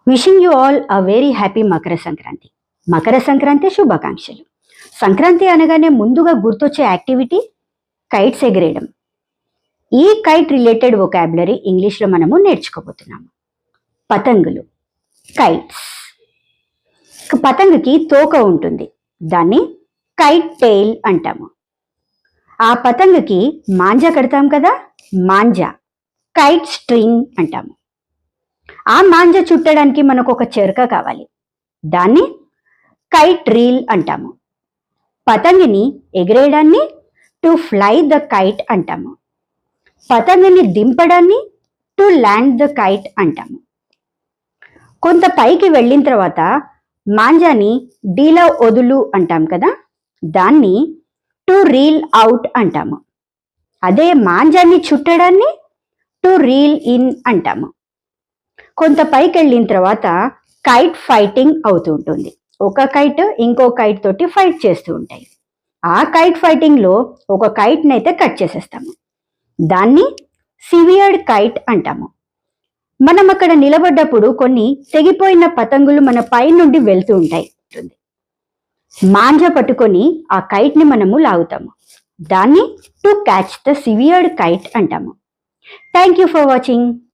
Wishing you all a very happy Makar Sankranti. Makar Sankranti శుభాకాంక్షలు. సంక్రాంతి అనగానే ముందుగా గుర్తొచ్చే యాక్టివిటీ కైట్స్ ఎగిరేయడం. ఈ కైట్ రిలేటెడ్ వొకాబులరీ ఇంగ్లీష్లో మనము నేర్చుకోబోతున్నాము. పతంగులు, కైట్స్. పతంగుకి తోక ఉంటుంది, దాన్ని కైట్ టెయిల్ అంటాము. ఆ పతంగుకి మాంజా కడతాం కదా, మాంజా, కైట్ స్ట్రింగ్ అంటాము. ఆ మాంజ చుట్టడానికి మనకు ఒక చెరక కావాలి, దాన్ని కైట్ రీల్ అంటాము. పతంగిని ఎగిరేయడాన్ని టు ఫ్లై ద కైట్ అంటాము. పతంగిని దింపడాన్ని టు ల్యాండ్ ద కైట్ అంటాము. కొంత పైకి వెళ్ళిన తర్వాత మాంజాని డీలా వదులు అంటాం కదా, దాన్ని టు రీల్ అవుట్ అంటాము. అదే మాంజాన్ని చుట్టడాన్ని టు రీల్ ఇన్ అంటాము. కొంత పైకి వెళ్ళిన తర్వాత కైట్ ఫైటింగ్ అవుతూ ఉంటుంది. ఒక కైట్ ఇంకో కైట్ తోటి ఫైట్ చేస్తూ ఉంటాయి. ఆ కైట్ ఫైటింగ్లో ఒక కైట్ని అయితే కట్ చేసేస్తాము, దాన్ని సివియర్డ్ కైట్ అంటాము. మనం అక్కడ నిలబడ్డప్పుడు కొన్ని తెగిపోయిన పతంగులు మన పై నుండి వెళ్తూ ఉంటాయి. మాంజ పట్టుకొని ఆ కైట్ని మనము లాగుతాము, దాన్ని టు క్యాచ్ ద సివియర్డ్ కైట్ అంటాము. Thank you for watching.